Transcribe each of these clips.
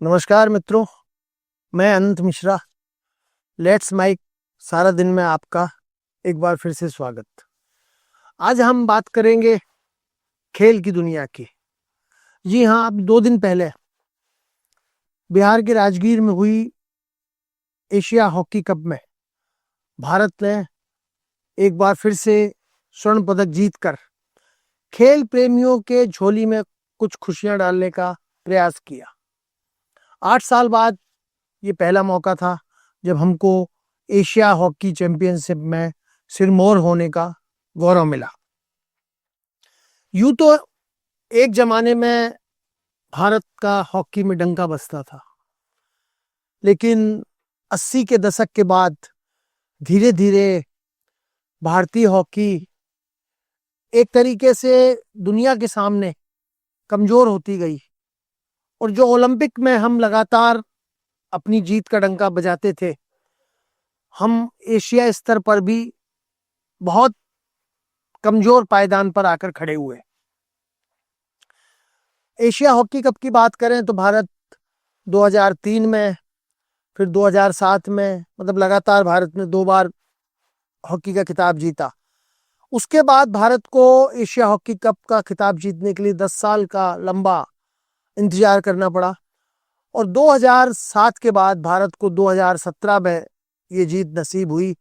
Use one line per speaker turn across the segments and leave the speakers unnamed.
नमस्कार मित्रों, मैं अनंत मिश्रा। लेट्स माइक सारा दिन में आपका एक बार फिर से स्वागत। आज हम बात करेंगे खेल की दुनिया की। जी हाँ, अब 2 दिन पहले बिहार के राजगीर में हुई एशिया हॉकी कप में भारत ने एक बार फिर से स्वर्ण पदक जीतकर खेल प्रेमियों के झोली में कुछ खुशियां डालने का प्रयास किया। 8 साल बाद ये पहला मौका था जब हमको एशिया हॉकी चैंपियनशिप में सिरमौर होने का गौरव मिला। यूं तो एक जमाने में भारत का हॉकी में डंका बजता था, लेकिन 80 के दशक के बाद धीरे धीरे भारतीय हॉकी एक तरीके से दुनिया के सामने कमजोर होती गई और जो ओलंपिक में हम लगातार अपनी जीत का डंका बजाते थे, हम एशिया स्तर पर भी बहुत कमजोर पायदान पर आकर खड़े हुए। एशिया हॉकी कप की बात करें तो भारत 2003 में, फिर 2007 में, मतलब लगातार भारत ने 2 बार हॉकी का खिताब जीता। उसके बाद भारत को एशिया हॉकी कप का खिताब जीतने के लिए 10 साल का लंबा इंतजार करना पड़ा और 2007 के बाद भारत को 2017 में ये जीत नसीब हुई।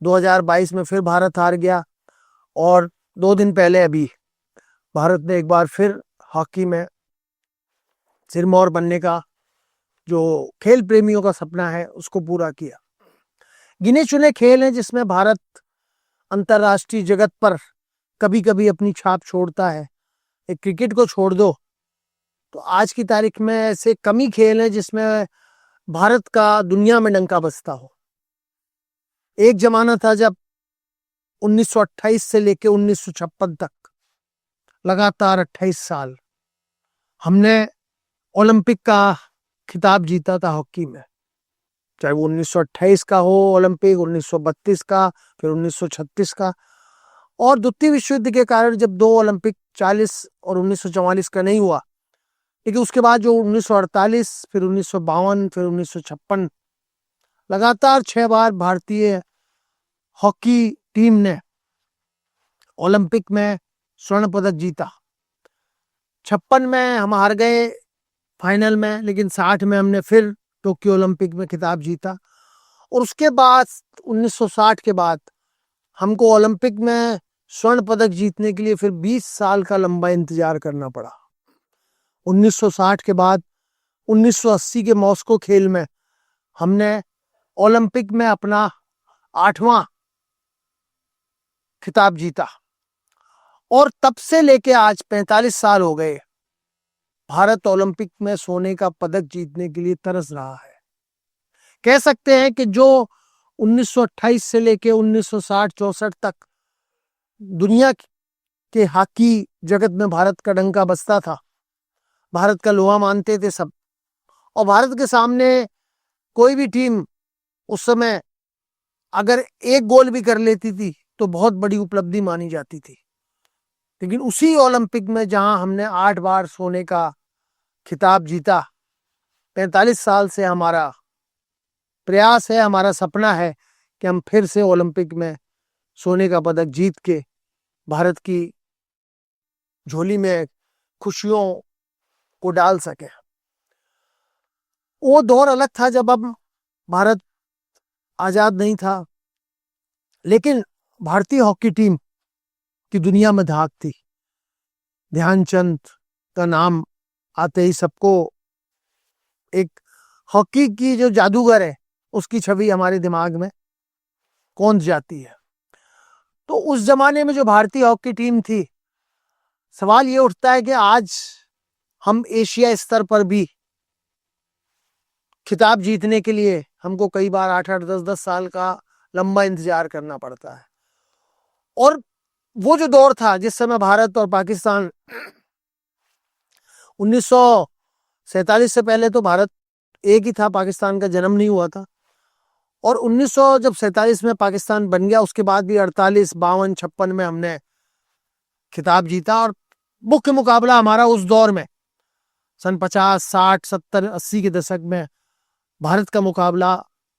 2022 में फिर भारत हार गया और 2 दिन पहले अभी भारत ने एक बार फिर हॉकी में सिरमौर बनने का जो खेल प्रेमियों का सपना है उसको पूरा किया। गिने चुने खेल हैं जिसमें भारत अंतर्राष्ट्रीय जगत पर कभी कभी अपनी छाप छोड़ता है। एक क्रिकेट को छोड़ दो तो आज की तारीख में ऐसे कम ही खेल हैं जिसमें भारत का दुनिया में डंका बजता हो। एक जमाना था जब 1928 से लेकर 1956 तक लगातार 28 साल हमने ओलंपिक का खिताब जीता था हॉकी में, चाहे वो 1928 का हो ओलंपिक, 1932 का, फिर 1936 का, और द्वितीय विश्व युद्ध के कारण जब 2 ओलंपिक 40 और 1944 का नहीं हुआ, लेकिन उसके बाद जो 1948, फिर 1952, फिर 1956, लगातार 6 बार भारतीय हॉकी टीम ने ओलंपिक में स्वर्ण पदक जीता। 56 में हम हार गए फाइनल में, लेकिन 60 में हमने फिर टोक्यो ओलंपिक में खिताब जीता और उसके बाद 1960 के बाद हमको ओलंपिक में स्वर्ण पदक जीतने के लिए फिर 20 साल का लंबा इंतजार करना पड़ा। 1960 के बाद 1980 के मॉस्को खेल में हमने ओलंपिक में अपना 8वां खिताब जीता और तब से लेके आज 45 साल हो गए भारत ओलंपिक में सोने का पदक जीतने के लिए तरस रहा है। कह सकते हैं कि जो 1928 से लेके 1960-64 तक दुनिया के हॉकी जगत में भारत का डंका बजता था, भारत का लोहा मानते थे सब, और भारत के सामने कोई भी टीम उस समय अगर एक गोल भी कर लेती थी तो बहुत बड़ी उपलब्धि मानी जाती थी। लेकिन उसी ओलंपिक में जहां हमने 8 बार सोने का खिताब जीता, 45 साल से हमारा प्रयास है, हमारा सपना है कि हम फिर से ओलंपिक में सोने का पदक जीत के भारत की झोली में खुशियों को डाल सके। वो दौर अलग था जब अब भारत आजाद नहीं था, लेकिन भारतीय हॉकी टीम की दुनिया में धाक थी। ध्यानचंद का नाम आते ही सबको एक हॉकी की जो जादूगर है उसकी छवि हमारे दिमाग में कौंध जाती है। तो उस जमाने में जो भारतीय हॉकी टीम थी, सवाल ये उठता है कि आज हम एशिया स्तर पर भी खिताब जीतने के लिए हमको कई बार 8-8, 10-10 साल का लंबा इंतजार करना पड़ता है। और वो जो दौर था जिस समय भारत और पाकिस्तान 1947 से पहले तो भारत एक ही था, पाकिस्तान का जन्म नहीं हुआ था, और 1947 में पाकिस्तान बन गया, उसके बाद भी 48, 52, 56 में हमने खिताब जीता। और मुख्य मुकाबला हमारा उस दौर में सन 50, 60, 70, 80 के दशक में भारत का मुकाबला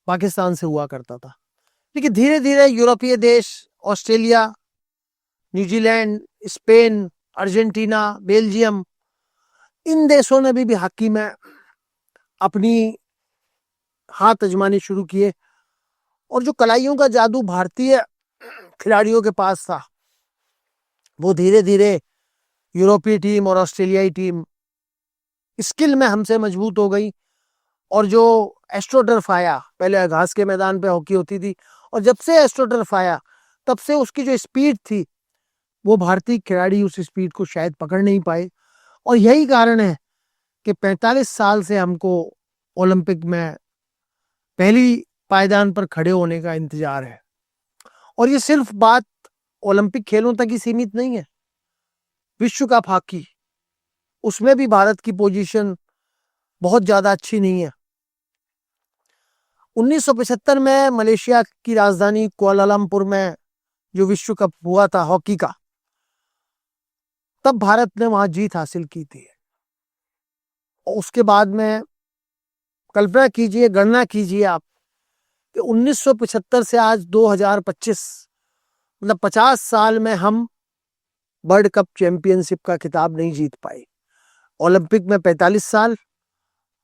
पाकिस्तान से हुआ करता था। लेकिन धीरे धीरे यूरोपीय देश, Australia, New Zealand, Spain, Argentina, Belgium, इन देशों ने भी हॉकी में अपनी हाथ आजमाने शुरू किए। और जो कलाइयों का जादू भारतीय खिलाड़ियों के पास था, वो धीरे धीरे यूरोपीय टीम और ऑस्ट्रेलियाई टीम स्किल में हमसे मजबूत हो गई। और जो एस्ट्रोटर्फ आया, पहले घास के मैदान पे हॉकी होती थी, और जब से एस्ट्रोटर्फ आया तब से उसकी जो स्पीड थी, वो भारतीय खिलाड़ी उस स्पीड को शायद पकड़ नहीं पाए। और यही कारण है कि 45 साल से हमको ओलंपिक में पहली पायदान पर खड़े होने का इंतजार है। और ये सिर्फ बात ओलंपिक खेलों तक ही सीमित नहीं है। विश्व कप हॉकी, उसमें भी भारत की पोजीशन बहुत ज्यादा अच्छी नहीं है। 1975 में मलेशिया की राजधानी कुआलालंपुर में जो विश्व कप हुआ था हॉकी का, तब भारत ने वहां जीत हासिल की थी। और उसके बाद में कल्पना कीजिए, गणना कीजिए आप कि 1975 से आज 2025, मतलब 50 साल में हम वर्ल्ड कप चैंपियनशिप का खिताब नहीं जीत पाए। ओलंपिक में 45 साल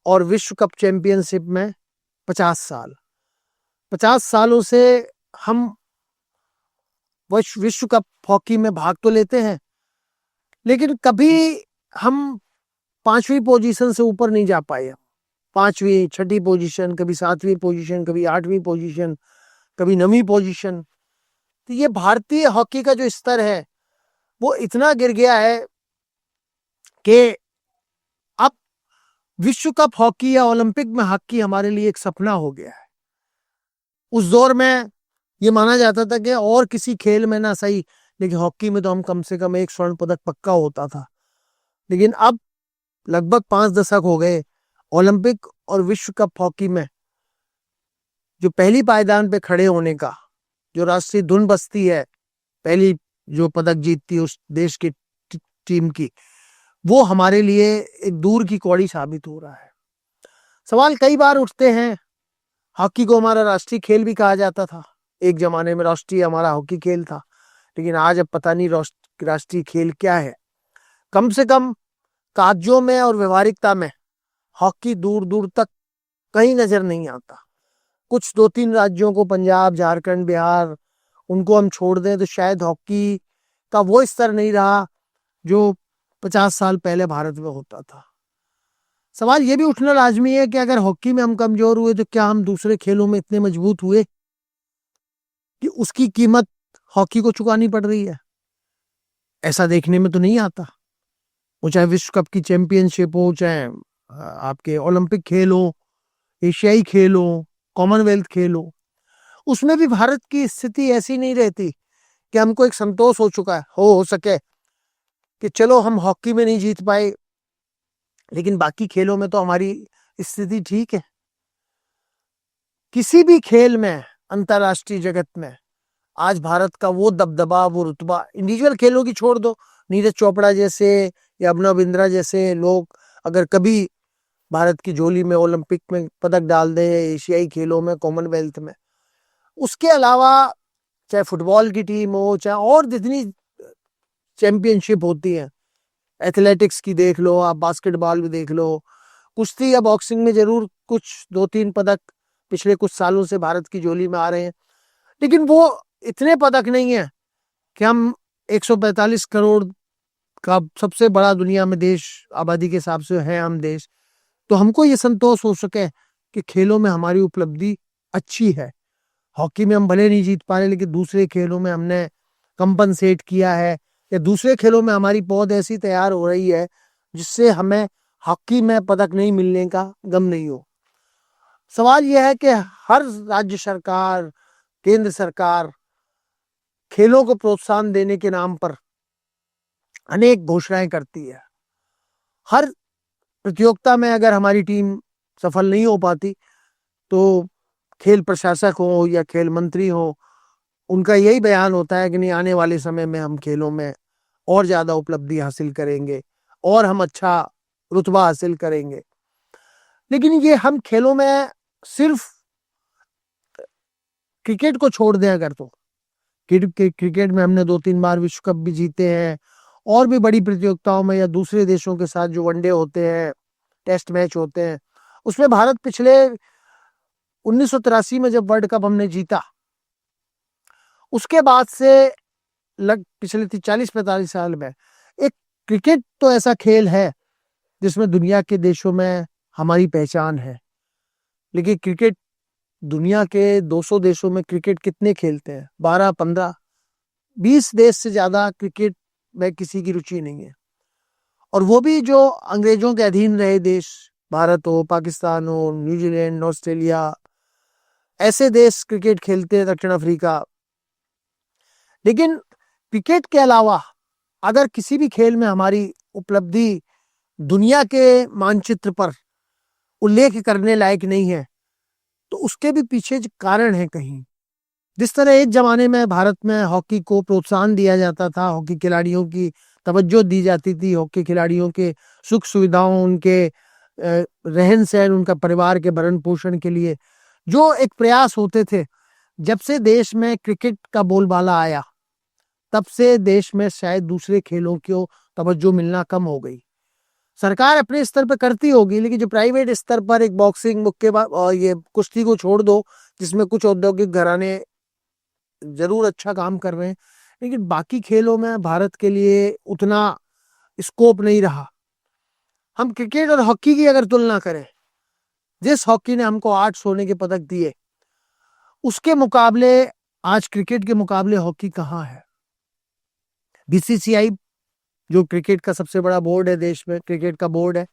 और विश्व कप चैंपियनशिप में 50 साल। 50 सालों से हम विश्व कप हॉकी में भाग तो लेते हैं, लेकिन कभी हम 5वीं पोजीशन से ऊपर नहीं जा पाए। 5वीं, 6ठी पोजीशन, कभी 7वीं पोजीशन, कभी 8वीं पोजीशन, कभी 9वीं पोजीशन। तो ये भारतीय हॉकी का जो स्तर है वो इतना गिर गया है कि अब विश्व कप हॉकी या ओलंपिक में हॉकी हमारे लिए एक सपना हो गया है। उस दौर में ये माना जाता था कि और किसी खेल में ना सही, लेकिन हॉकी में तो हम कम से कम एक स्वर्ण पदक पक्का होता था। लेकिन अब लगभग 5 दशक हो गए, ओलंपिक और विश्व कप हॉकी में जो पहली पायदान पे खड़े होने का जो राष्ट्रीय धुन बजती है, पहली जो पदक जीतती है उस देश की टीम की, वो हमारे लिए एक दूर की कौड़ी साबित हो रहा है। सवाल कई बार उठते हैं, हॉकी को हमारा राष्ट्रीय खेल भी कहा जाता था। एक जमाने में राष्ट्रीय हमारा हॉकी खेल था, लेकिन आज अब पता नहीं राष्ट्रीय खेल क्या है। कम से कम कागजों में और व्यवहारिकता में हॉकी दूर दूर तक कहीं नजर नहीं आता। कुछ 2-3 राज्यों को, पंजाब, झारखंड, बिहार, उनको हम छोड़ दें तो शायद हॉकी का वो स्तर नहीं रहा जो 50 साल पहले भारत में होता था। सवाल ये भी उठना लाजमी है कि अगर हॉकी में हम कमजोर हुए तो क्या हम दूसरे खेलों में इतने मजबूत हुए कि उसकी कीमत हॉकी को चुकानी पड़ रही है? ऐसा देखने में तो नहीं आता। वो चाहे विश्व कप की चैंपियनशिप हो, चाहे आपके ओलंपिक खेल हो, एशियाई खेल हो, कॉमनवेल्थ खेल हो, उसमें भी भारत की स्थिति ऐसी नहीं रहती कि हमको एक संतोष हो चुका है, हो सके कि चलो हम हॉकी में नहीं जीत पाए लेकिन बाकी खेलों में तो हमारी स्थिति ठीक है। किसी भी खेल में, अंतरराष्ट्रीय जगत में आज भारत का वो दबदबा, वो रुतबा, इंडिविजुअल खेलों की छोड़ दो, नीरज चोपड़ा जैसे या अभिनव बिंद्रा जैसे लोग अगर कभी भारत की झोली में ओलंपिक में पदक डाल दे, एशियाई खेलों में, कॉमनवेल्थ में, उसके अलावा चाहे फुटबॉल की टीम हो, चाहे और जितनी चैंपियनशिप होती है, एथलेटिक्स की देख लो आप, बास्केटबॉल भी देख लो, कुश्ती या बॉक्सिंग में जरूर कुछ 2-3 पदक पिछले कुछ सालों से भारत की झोली में आ रहे हैं, लेकिन वो इतने पदक नहीं है कि हम 145 करोड़ का सबसे बड़ा दुनिया में देश आबादी के हिसाब से है हम देश, तो हमको ये संतोष हो सके कि खेलों में हमारी उपलब्धि अच्छी है। हॉकी में हम भले नहीं जीत पा रहे, लेकिन दूसरे खेलों में हमने कंपनसेट किया है, या दूसरे खेलों में हमारी पौध ऐसी तैयार हो रही है जिससे हमें हॉकी में पदक नहीं मिलने का गम नहीं हो। सवाल यह है कि हर राज्य सरकार, केंद्र सरकार खेलों को प्रोत्साहन देने के नाम पर अनेक घोषणाएं करती है। हर प्रतियोगिता में अगर हमारी टीम सफल नहीं हो पाती तो खेल प्रशासक हो या खेल मंत्री हो, उनका यही बयान होता है कि नहीं, आने वाले समय में हम खेलों में और ज्यादा उपलब्धि हासिल करेंगे और हम अच्छा रुतबा हासिल करेंगे। लेकिन ये हम खेलों में सिर्फ क्रिकेट को छोड़ दें अगर, तो क्रिकेट में हमने 2-3 बार विश्व कप भी जीते हैं, और भी बड़ी प्रतियोगिताओं में या दूसरे देशों के साथ जो वनडे होते हैं, टेस्ट मैच होते हैं, उसमें भारत पिछले 1983 में जब वर्ल्ड कप हमने जीता, उसके बाद से पिछले 40-45 साल में एक क्रिकेट तो ऐसा खेल है जिसमें दुनिया के देशों में हमारी पहचान है। लेकिन क्रिकेट दुनिया के 200 देशों में क्रिकेट कितने खेलते हैं? 12, 15, 20 देश से ज्यादा क्रिकेट में किसी की रुचि नहीं है। और वो भी जो अंग्रेजों के अधीन रहे देश, भारत हो, पाकिस्तान हो, न्यूजीलैंड, ऑस्ट्रेलिया, ऐसे देश क्रिकेट खेलते हैं, दक्षिण अफ्रीका। लेकिन क्रिकेट के अलावा अगर किसी भी खेल में हमारी उपलब्धि दुनिया के मानचित्र पर उल्लेख करने लायक नहीं है, तो उसके भी पीछे कारण है कहीं। जिस तरह एक जमाने में भारत में हॉकी को प्रोत्साहन दिया जाता था, हॉकी खिलाड़ियों की तवज्जो दी जाती थी, हॉकी खिलाड़ियों के सुख सुविधाओं, उनके रहन सहन, उनका परिवार के भरण पोषण के लिए जो एक प्रयास होते थे, जब से देश में क्रिकेट का बोलबाला आया, तब से देश में शायद दूसरे खेलों को तवज्जो मिलना कम हो गई। सरकार अपने स्तर पर करती होगी, लेकिन जो प्राइवेट स्तर पर एक बॉक्सिंग, मुक्केबाजी और ये कुश्ती को छोड़ दो, जिसमें कुछ औद्योगिक घराने जरूर अच्छा काम कर रहे हैं, लेकिन बाकी खेलों में भारत के लिए उतना स्कोप नहीं रहा। हम क्रिकेट और हॉकी की अगर तुलना करें, जिस हॉकी ने हमको 8 सोने के पदक दिए, उसके मुकाबले आज क्रिकेट के मुकाबले हॉकी कहाँ है? बीसीसीआई जो क्रिकेट का सबसे बड़ा बोर्ड है देश में, क्रिकेट का बोर्ड है,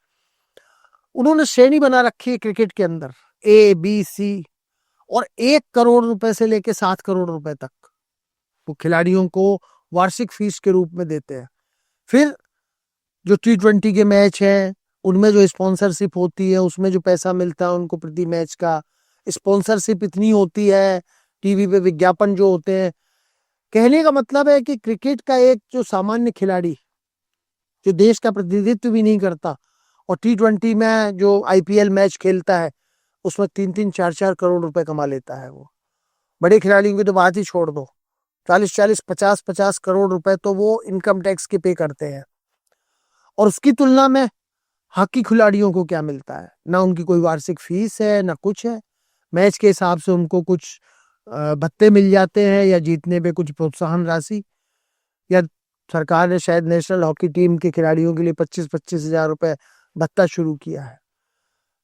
उन्होंने श्रेणी बना रखी है क्रिकेट के अंदर, ए, बी, सी, और 1 करोड़ रुपए से लेके 7 करोड़ रुपए तक वो खिलाड़ियों को वार्षिक फीस के रूप में देते हैं। फिर जो T20 के मैच हैं, उनमें जो स्पॉन्सरशिप होती है, उसमें जो पैसा मिलता है उनको प्रति मैच का, स्पॉन्सरशिप इतनी होती है, टीवी पे विज्ञापन जो होते हैं। कहने का मतलब है कि क्रिकेट का एक जो सामान्य खिलाड़ी जो देश का प्रतिनिधित्व भी नहीं करता और T20 में जो IPL मैच खेलता है, उसमें 3-3, 4-4 करोड़ रुपए कमा लेता है। वो बड़े खिलाड़ियों की तो बात ही छोड़ दो, 40-40, 50-50 करोड़ रुपए तो वो इनकम टैक्स के पे करते हैं। और उसकी तुलना में हॉकी खिलाड़ियों को क्या मिलता है? ना उनकी कोई वार्षिक फीस है, ना कुछ है। मैच के हिसाब से उनको कुछ भत्ते मिल जाते हैं, या जीतने पे कुछ प्रोत्साहन राशि, या सरकार ने शायद नेशनल हॉकी टीम के खिलाड़ियों के लिए 25-25 हजार रुपए भत्ता शुरू किया है।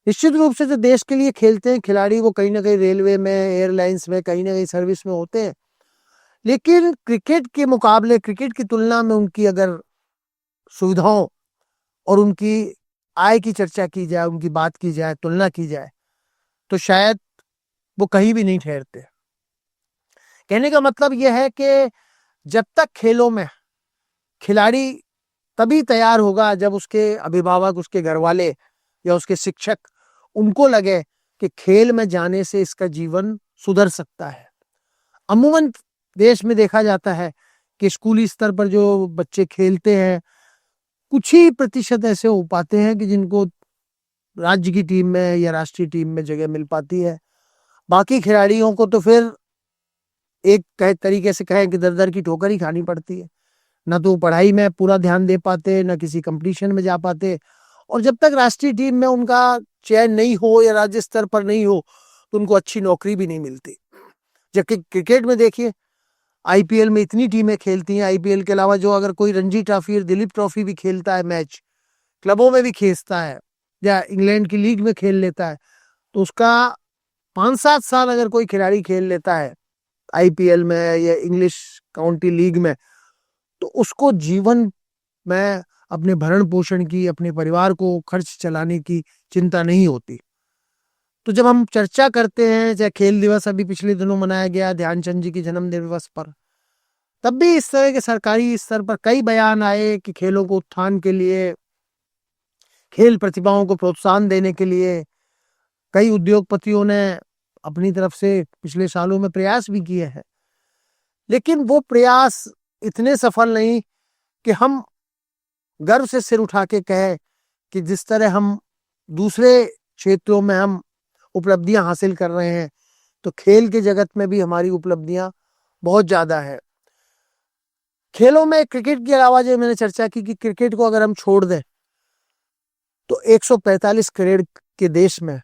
निश्चित रूप से जो देश के लिए खेलते हैं खिलाड़ी, वो कहीं ना कहीं रेलवे में, एयरलाइंस में, कहीं ना कहीं सर्विस में होते हैं। लेकिन क्रिकेट के मुकाबले, क्रिकेट की तुलना में उनकी अगर सुविधाओं और उनकी आय की चर्चा की जाए, उनकी बात की जाए, तुलना की जाए, तो शायद वो कहीं भी नहीं ठहरते। कहने का मतलब यह है कि जब तक खेलों में खिलाड़ी तभी तैयार होगा जब उसके अभिभावक, उसके घर वाले या उसके शिक्षक, उनको लगे कि खेल में जाने से इसका जीवन सुधर सकता है। अमूमन देश में देखा जाता है कि स्कूली स्तर पर जो बच्चे खेलते हैं, कुछ ही प्रतिशत ऐसे हो पाते हैं कि जिनको राज्य की टीम में या राष्ट्रीय टीम में जगह मिल पाती है। बाकी खिलाड़ियों को तो फिर एक तरीके से कहें कि दर दर की ठोकर ही खानी पड़ती है। ना तो पढ़ाई में पूरा ध्यान दे पाते, ना किसी कंपटीशन में जा पाते, और जब तक राष्ट्रीय टीम में उनका चयन नहीं हो या राज्य स्तर पर नहीं हो, तो उनको अच्छी नौकरी भी नहीं मिलती। जबकि क्रिकेट में देखिए, IPL में इतनी टीमें खेलती हैं, IPL के अलावा जो अगर कोई रणजी ट्रॉफी और दिलीप ट्रॉफी भी खेलता है, मैच क्लबों में भी खेलता है, या इंग्लैंड की लीग में खेल लेता है, तो उसका 5-7 साल अगर कोई खिलाड़ी खेल लेता है IPL में या इंग्लिश काउंटी लीग में, तो उसको जीवन में अपने भरण पोषण की, अपने परिवार को खर्च चलाने की चिंता नहीं होती। तो जब हम चर्चा करते हैं, चाहे खेल दिवस अभी पिछले दिनों मनाया गया ध्यानचंद जी की जन्म दिवस पर, तब भी इस तरह के सरकारी स्तर पर कई बयान आए कि खेलों को उत्थान के लिए, खेल प्रतिभाओं को प्रोत्साहन देने के लिए कई उद्योगपतियों ने अपनी तरफ से पिछले सालों में प्रयास भी किए हैं। लेकिन वो प्रयास इतने सफल नहीं कि हम गर्व से सिर उठा के कहें कि जिस तरह हम दूसरे क्षेत्रों में हम उपलब्धियां हासिल कर रहे हैं, तो खेल के जगत में भी हमारी उपलब्धियां बहुत ज्यादा है। खेलों में क्रिकेट के अलावा जो मैंने चर्चा की कि क्रिकेट को अगर हम छोड़ दें तो 145 करोड़ के देश में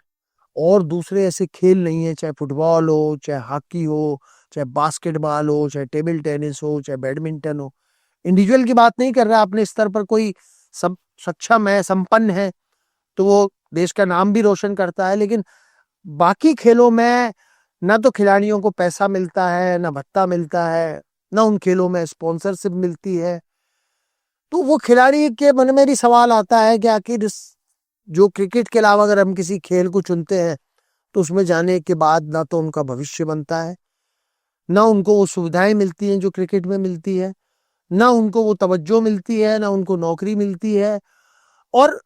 और दूसरे ऐसे खेल नहीं है, चाहे फुटबॉल हो, चाहे हॉकी हो, चाहे बास्केटबॉल हो, चाहे टेबल टेनिस हो, चाहे बैडमिंटन हो। इंडिविजुअल की बात नहीं कर रहा, अपने स्तर पर कोई सब सक्षम है, संपन्न है, तो वो देश का नाम भी रोशन करता है। लेकिन बाकी खेलों में ना तो खिलाड़ियों को पैसा मिलता है, ना भत्ता मिलता है, ना उन खेलों में स्पॉन्सरशिप मिलती है। तो वो खिलाड़ी के मन में भी सवाल आता है कि आखिर जो क्रिकेट के अलावा अगर हम किसी खेल को चुनते हैं तो उसमें जाने के बाद ना तो उनका भविष्य बनता है, ना उनको वो सुविधाएं मिलती हैं जो क्रिकेट में मिलती है, ना उनको वो तवज्जो मिलती है, ना उनको नौकरी मिलती है, और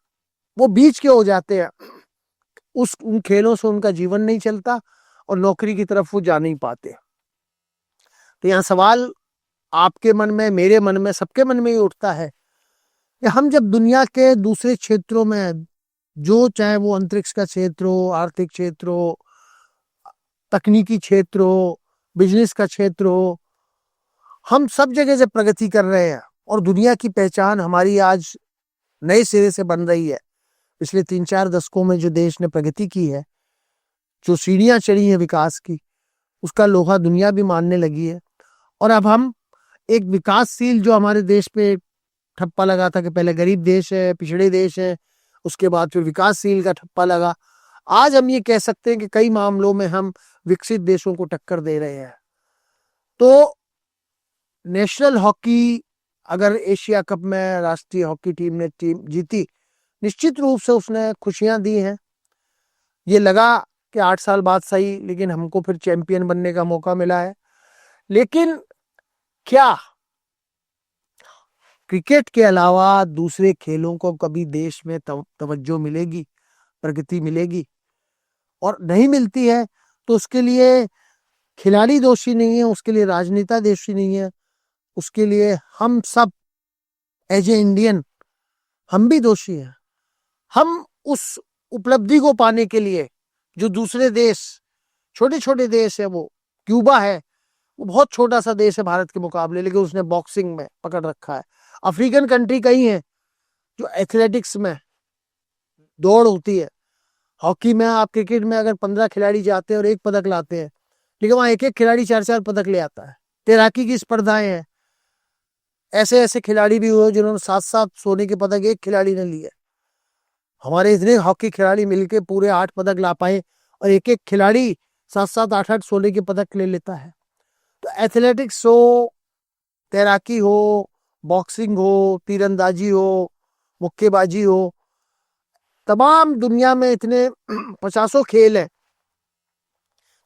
वो बीच के हो जाते हैं। उन खेलों से उनका जीवन नहीं चलता और नौकरी की तरफ वो जा नहीं पाते। तो यहाँ सवाल आपके मन में, मेरे मन में, सबके मन में ही उठता है कि हम जब दुनिया के दूसरे क्षेत्रों में, जो चाहे वो अंतरिक्ष का क्षेत्र हो, आर्थिक क्षेत्र हो, तकनीकी क्षेत्र हो, बिजनेस का क्षेत्र हो, हम सब जगह से प्रगति कर रहे हैं और दुनिया की पहचान हमारी आज नए सिरे से बन रही है। पिछले 3-4 दशकों में जो देश ने प्रगति की है, जो सीढ़ियां चढ़ी है विकास की, उसका लोहा दुनिया भी मानने लगी है। और अब हम एक विकासशील, जो हमारे देश पे ठप्पा लगा था कि पहले गरीब देश है, पिछड़े देश है, उसके बाद फिर विकासशील का ठप्पा लगा, आज हम ये कह सकते हैं कि कई मामलों में हम विकसित देशों को टक्कर दे रहे हैं। तो नेशनल हॉकी, अगर एशिया कप में राष्ट्रीय हॉकी टीम ने जीती, निश्चित रूप से उसने खुशियां दी हैं। ये लगा कि 8 साल बाद सही, लेकिन हमको फिर चैंपियन बनने का मौका मिला है। लेकिन क्या क्रिकेट के अलावा दूसरे खेलों को कभी देश में तवज्जो मिलेगी, प्रगति मिलेगी? और नहीं मिलती है तो उसके लिए खिलाड़ी दोषी नहीं है, उसके लिए राजनेता दोषी नहीं है, उसके लिए हम सब एज ए इंडियन हम भी दोषी हैं। हम उस उपलब्धि को पाने के लिए जो दूसरे देश, छोटे छोटे देश है, वो क्यूबा है, वो बहुत छोटा सा देश है भारत के मुकाबले, लेकिन उसने बॉक्सिंग में पकड़ रखा है। अफ्रीकन कंट्री कई हैं जो एथलेटिक्स में दौड़ होती है। हॉकी में, आप क्रिकेट में अगर 15 खिलाड़ी जाते हैं और एक पदक लाते हैं, लेकिन वहां एक एक खिलाड़ी 4-4 पदक ले आता है। तैराकी की स्पर्धाएं हैं, ऐसे ऐसे खिलाड़ी भी हुए जिन्होंने 7-7 सोने के पदक एक खिलाड़ी ने लिए। हमारे इतने हॉकी खिलाड़ी मिलके पूरे 8 पदक ला पाए, और एक एक खिलाड़ी 7-7, 8-8 सोने के पदक ले लेता है। तो एथलेटिक्स हो, तैराकी हो, बॉक्सिंग हो, तीरंदाजी हो, मुक्केबाजी हो, तमाम दुनिया में इतने 50 खेल हैं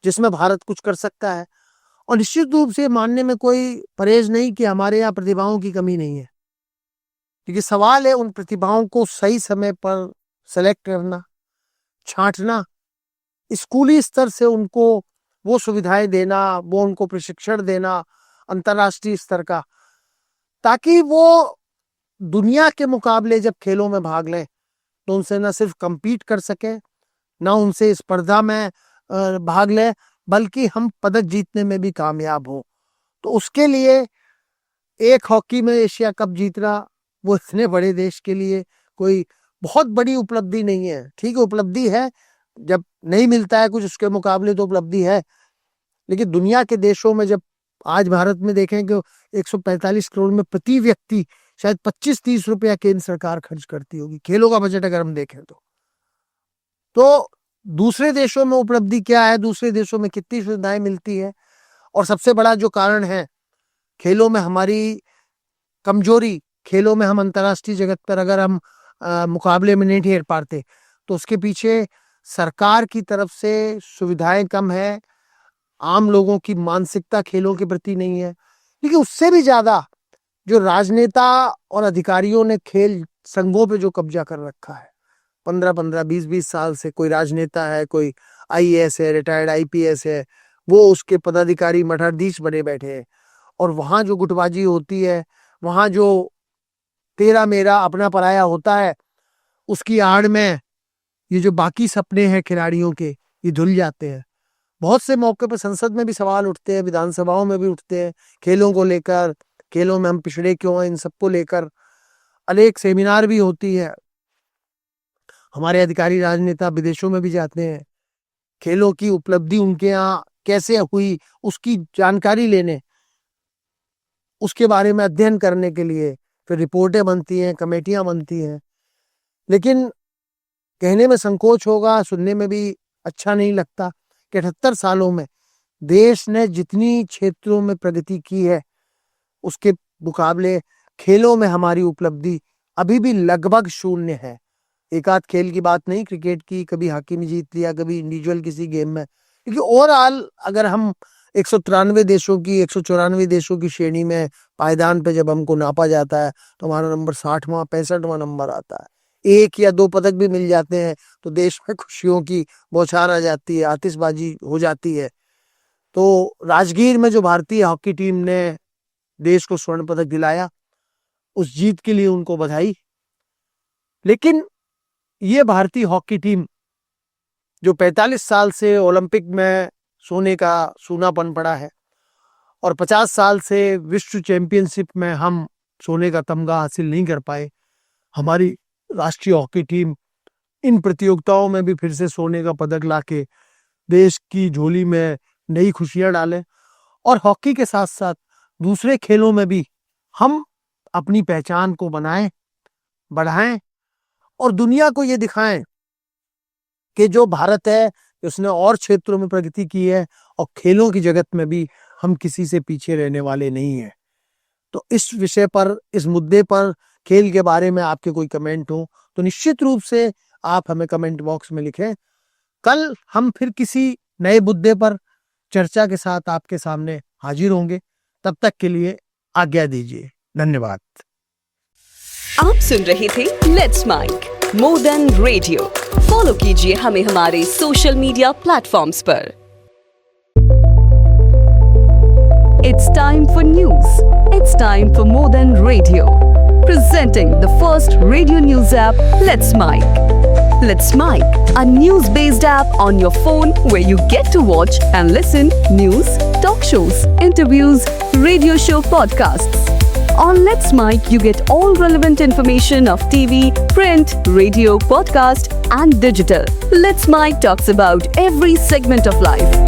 जिसमें भारत कुछ कर सकता है। और निश्चित रूप से मानने में कोई परहेज नहीं कि हमारे यहाँ प्रतिभाओं की कमी नहीं है, क्योंकि सवाल है उन प्रतिभाओं को सही समय पर सेलेक्ट करना, छांटना, स्कूली स्तर से उनको वो सुविधाएं देना, वो उनको प्रशिक्षण देना अंतर्राष्ट्रीय स्तर का, ताकि वो दुनिया के मुकाबले जब खेलों में भाग लें तो उनसे न सिर्फ compete कर सके, ना उनसे स्पर्धा में भाग लें, बल्कि हम पदक जीतने में भी कामयाब हो। तो उसके लिए एक हॉकी में एशिया कप जीतना वो इतने बड़े देश के लिए कोई बहुत बड़ी उपलब्धि नहीं है। ठीक है, उपलब्धि है, जब नहीं मिलता है कुछ उसके मुकाबले तो उपलब्धि है, लेकिन दुनिया के देशों में जब आज भारत में देखें कि 145 करोड़ में प्रति व्यक्ति शायद 25-30 रुपया केंद्र सरकार खर्च करती होगी खेलों का बजट अगर हम देखें तो दूसरे देशों में उपलब्धि क्या है, दूसरे देशों में कितनी सुविधाएं मिलती है। और सबसे बड़ा जो कारण है खेलों में हमारी कमजोरी, खेलों में हम अंतर्राष्ट्रीय जगत पर अगर हम मुकाबले में नहीं ठहर पाते, तो उसके पीछे सरकार की तरफ से सुविधाएं कम है, आम लोगों की मानसिकता खेलों के प्रति नहीं है। लेकिन उससे भी ज्यादा जो राजनेता और अधिकारियों ने खेल संघों पे जो कब्जा कर रखा है, 15-15, 20-20 साल से कोई राजनेता है, कोई आईएएस है, रिटायर्ड आईपीएस है, वो उसके पदाधिकारी मठाधीश बने बैठे हैं, और वहां जो गुटबाजी होती है, वहां जो तेरा मेरा अपना पराया होता है, उसकी आड़ में ये जो बाकी सपने हैं खिलाड़ियों के, ये धुल जाते हैं। बहुत से मौके पर संसद में भी सवाल उठते हैं, विधानसभाओं में भी उठते हैं, खेलों को लेकर, खेलों में हम पिछड़े क्यों हैं, इन सबको लेकर अनेक सेमिनार भी होती है। हमारे अधिकारी राजनेता विदेशों में भी जाते हैं, खेलों की उपलब्धि उनके यहाँ कैसे हुई उसकी जानकारी लेने, उसके बारे में अध्ययन करने के लिए फिर रिपोर्टें बनती हैं, कमेटियां बनती हैं। लेकिन कहने में संकोच होगा, सुनने में भी अच्छा नहीं लगता कि 78 सालों में देश ने जितनी क्षेत्रों में प्रगति की है, उसके मुकाबले खेलों में हमारी उपलब्धि अभी भी लगभग शून्य है। एक आध खेल की बात नहीं, क्रिकेट की, कभी हॉकी में जीत लिया, कभी इंडिविजुअल किसी गेम में, क्योंकि ओवरऑल अगर हम 193 देशों की 194 देशों की श्रेणी में पायदान पे जब हमको नापा जाता है तो हमारा नंबर 60वां 65वां नंबर आता है। 1 या 2 पदक भी मिल जाते हैं तो देश में खुशियों की बौछार आ जाती है, आतिशबाजी हो जाती है। तो राजगीर में जो भारतीय हॉकी टीम ने देश को स्वर्ण पदक दिलाया, उस जीत के लिए उनको बधाई। लेकिन ये भारतीय हॉकी टीम जो 45 साल से ओलंपिक में सोने का सूनापन पड़ा है और 50 साल से विश्व चैंपियनशिप में हम सोने का तमगा हासिल नहीं कर पाए, हमारी राष्ट्रीय हॉकी टीम इन प्रतियोगिताओं में भी फिर से सोने का पदक लाके देश की झोली में नई खुशियां डालें और हॉकी के साथ साथ दूसरे खेलों में भी हम अपनी पहचान को बनाएं, बढ़ाएं और दुनिया को ये दिखाएं कि जो भारत है उसने और क्षेत्रों में प्रगति की है और खेलों की जगत में भी हम किसी से पीछे रहने वाले नहीं हैं। तो इस विषय पर, इस मुद्दे पर, खेल के बारे में आपके कोई कमेंट हो तो निश्चित रूप से आप हमें कमेंट बॉक्स में लिखें। कल हम फिर किसी नए मुद्दे पर चर्चा के साथ आपके सामने हाजिर होंगे। तब तक के लिए आज्ञा दीजिए। धन्यवाद।
आप सुन रहे थे let's mike more than radio. Follow कीजिए हमें हमारे सोशल मीडिया प्लेटफॉर्म्स पर। It's time for news. It's time for more than radio. Presenting the first radio news app, Let's Mic. Let's Mic, a news-based app on your phone where you get to watch and listen news, talk shows, interviews, radio show podcasts. On Let's Mic, you get all relevant information of TV, print, radio, podcast, and digital. Let's Mic talks about every segment of life.